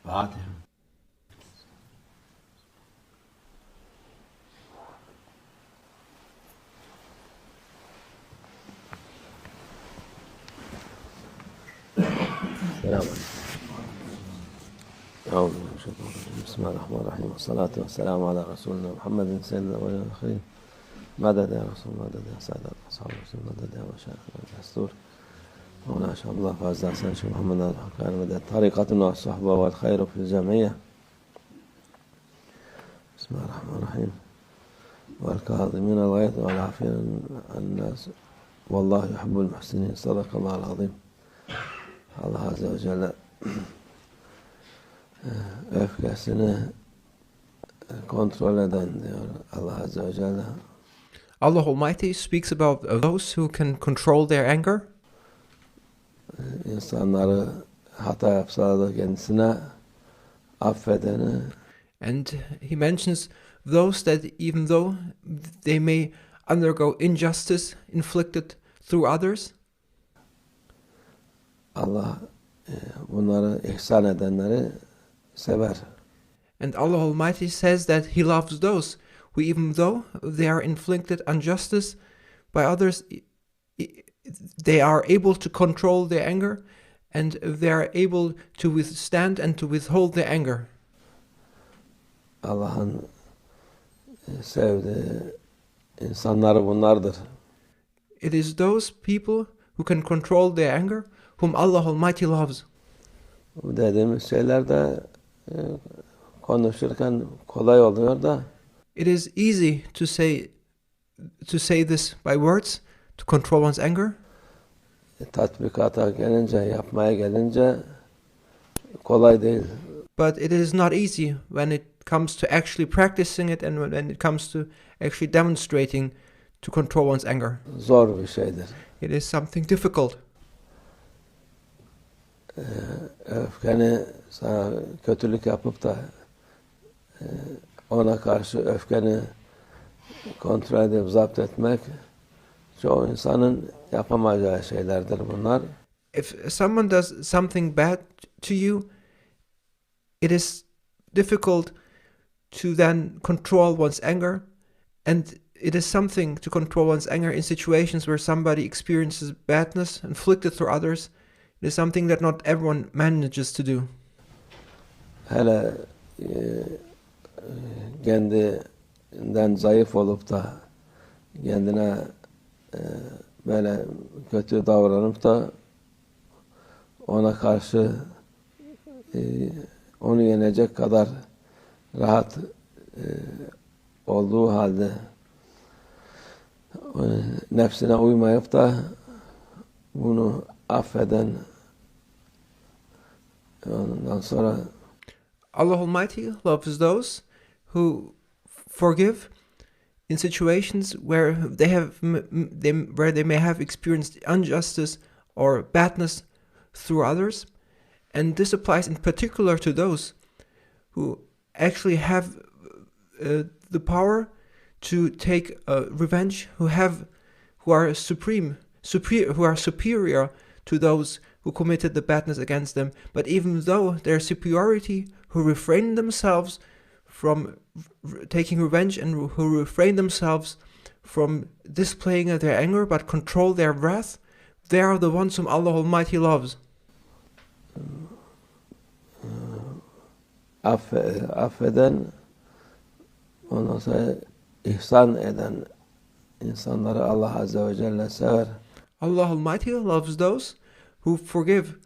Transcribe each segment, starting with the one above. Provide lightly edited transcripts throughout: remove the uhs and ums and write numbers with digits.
الفاتح. السلام عليكم. أعوذ بالله من الشيطان الرجيم. بسم الله الرحمن الرحيم، والصلاة والسلام على رسولنا محمد سيد الأولين والآخرين. مدد يا رسول، مدد يا سادة أصحاب الرسول، مدد يا مشايخنا الدستور مولانا شاء الله فاز حسن شيخ محمد الرحمن. مدد طريقتنا والصحبة والخير في الجمعية. بسم الله الرحمن الرحيم. والكاظمين الغيظ والعافين عن الناس والله يحب المحسنين. صدق الله العظيم. Allah Azze ve Celle öfkesini kontrol eden diyor Allah Azze ve Celle. Allah Almighty speaks about those who can control their anger. İnsanları hata yapsalar da kendisine affedeni. And he mentions those that even though they may undergo injustice inflicted through others, Allah bunları ihsan edenleri sever. and Allah Almighty says that He loves those who, even though they are inflicted injustice by others, they are able to control their anger, and they are able to withstand and to withhold their anger. Allah'ın sevdiği insanları bunlardır. It is those people who can control their anger whom Allah Almighty loves. Bu dediğimiz şeyler de konuşurken kolay oluyor da It is easy to say this by words, to control one's anger, tatbikata gelince, yapmaya gelince kolay değil. but it is not easy when it comes to actually practicing it and when it comes to actually demonstrating to control one's anger. Zor bir şeydir. It is something difficult. Öfkeni sana kötülük yapıp da ona karşı öfkeni kontrol edip zapt etmek çoğu insanın yapamayacağı şeylerdir bunlar. If someone does something bad to you, it is difficult to then control one's anger, and it is something to control one's anger in situations where somebody experiences badness inflicted through others. It is something that not everyone manages to do. Hele kendinden zayıf olup da kendine böyle kötü davranıp da ona karşı onu yenecek kadar rahat olduğu halde nefsine uymayıp da bunu affeden, ondan sonra Allah Almighty loves those who forgive in situations where they may have experienced injustice or badness through others, and this applies in particular to those who actually have the power to take revenge, who are superior to those who committed the badness against them, but even though their superiority, who refrain themselves from taking revenge and who refrain themselves from displaying their anger but control their wrath, they are the ones whom Allah Almighty loves. Affeden, ondan sonra ihsan eden insanları Allah Azze ve Celle sever. Allah Almighty loves those who forgive,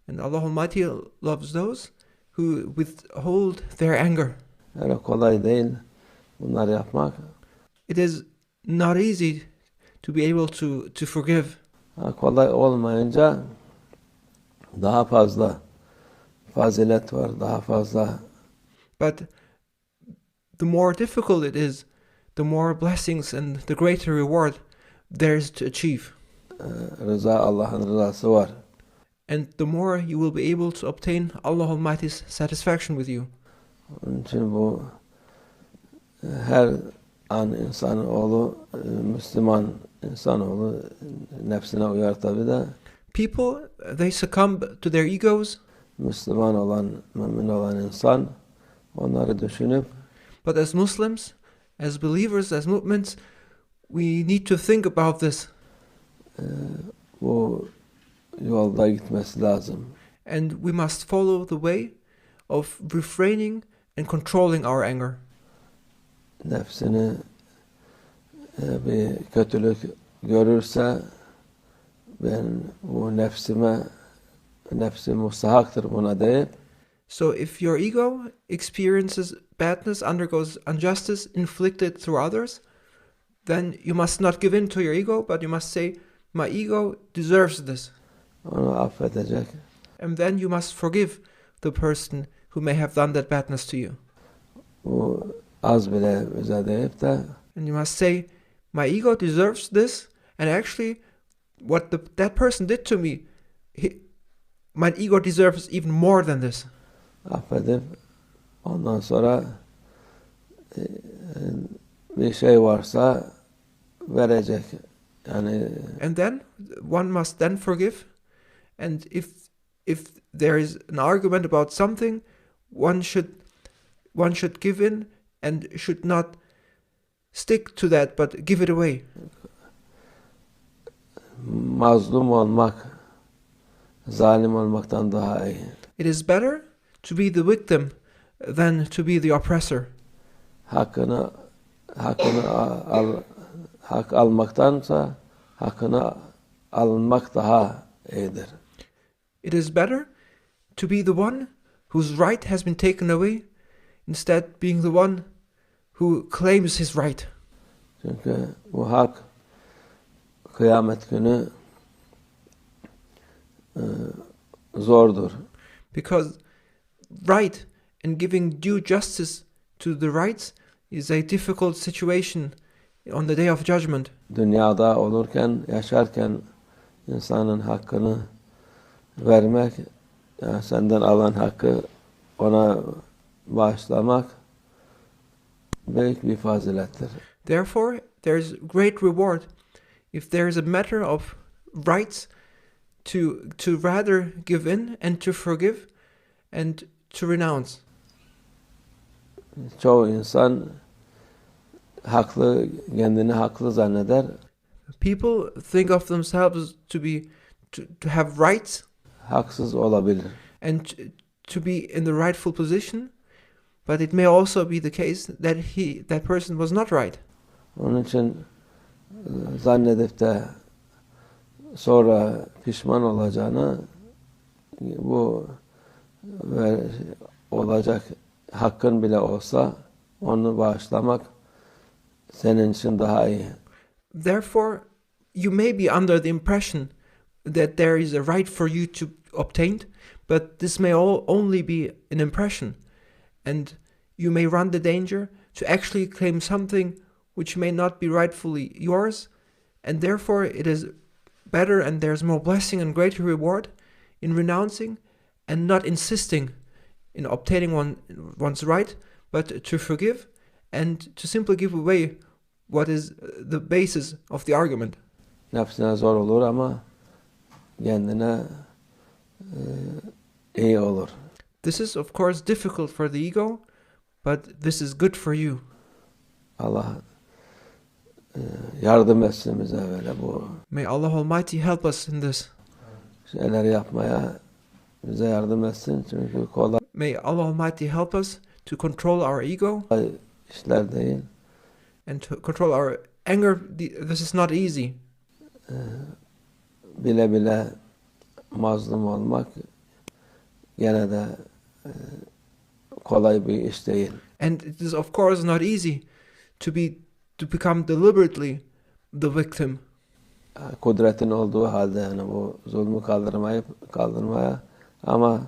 and Allah Almighty loves those who withhold their anger. Öyle kolay değil bunları yapmak. It is not easy to be able to forgive. Kolay olmayınca daha fazla fazilet var, daha fazla. But the more difficult it is, the more blessings and the greater reward there is to achieve. Rıza, Allah'ın rızası var. And the more you will be able to obtain Allah Almighty's satisfaction with you. Onun için bu her an insanoğlu, Müslüman insanoğlu nefsine uyar tabi de. People, they succumb to their egos. Müslüman olan, mümin olan insan onları düşünüp But as Muslims, as believers, as movements, we need to think about this. Bu yolda gitmesi lazım. And we must follow the way of refraining and controlling our anger. Nefsini bir kötülük görürse ben bu nefsim mustahaktır buna deyip So if your ego experiences badness, undergoes injustice inflicted through others, then you must not give in to your ego, but you must say, my ego deserves this. onu affedecek. And then you must forgive the person who may have done that badness to you. Bu az bile bize deyip de And you must say, my ego deserves this, and actually what that person did to me, my ego deserves even more than this. affedip ondan sonra bir şey varsa verecek. Yani And then one must then forgive, and if there is an argument about something, one should give in and should not stick to that, but give it away. mazlum olmak zalim olmaktan daha iyi. It is better to be the victim than to be the oppressor. Hakkını hak almaktansa hakkını alınmak daha iyidir. It is better to be the one whose right has been taken away instead being the one who claims his right. Çünkü bu hak kıyamet günü zordur. Because right and giving due justice to the rights is a difficult situation on the day of judgment. Dünyada olurken, yaşarken insanın hakkını vermek, yani senden alan hakkı ona bağışlamak büyük bir fazilettir. Therefore, there is great reward if there is a matter of rights to rather give in and to forgive and to renounce. Çoğu insan kendini haklı zanneder. People think of themselves to have rights Haksız olabilir. and to be in the rightful position, but it may also be the case that person was not right. Onun için zannedip de sonra pişman olacağını bu olacak hakkın bile olsa onu bağışlamak senin için daha iyi. Therefore, you may be under the impression that there is a right for you to obtain, but this may only be an impression, and you may run the danger to actually claim something which may not be rightfully yours, and therefore it is better and there's more blessing and greater reward in renouncing and not insisting in obtaining one's right, but to forgive and to simply give away what is the basis of the argument. Nefsine zor olur ama kendine iyi olur. This is of course difficult for the ego, but this is good for you. Allah yardım etsin bize böyle bu May Allah Almighty help us in this. şeyleri yapmaya bize yardım etsin. Çünkü kolay May Allah Almighty help us to control our ego işler değil. and to control our anger. This is not easy. Bile bile mazlum olmak gene de kolay bir iş değil. And it is of course not easy to become deliberately the victim. Kudretin olduğu halde yani bu zulmü kaldırmaya ama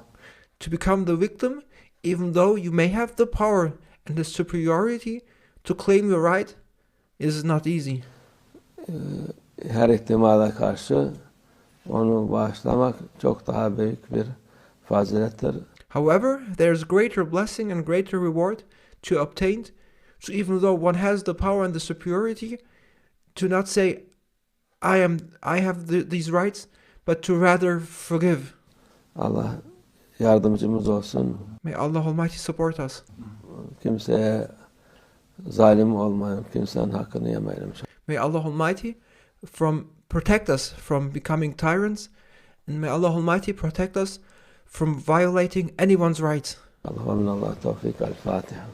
To become the victim, even though you may have the power and the superiority to claim your right, is not easy. Her ihtimale karşı onu bağışlamak çok daha büyük bir fazilettir. However, there is greater blessing and greater reward to obtain. So even though one has the power and the superiority, to not say, I have these rights, but to rather forgive. Allah yardımcımız olsun. May Allah Almighty support us. Kimseye zalim olmayalım, kimsenin hakkını yemeyelim. May Allah Almighty protect us from becoming tyrants, and may Allah Almighty protect us from violating anyone's rights. اللهم من الله التوفيق. الفاتحة.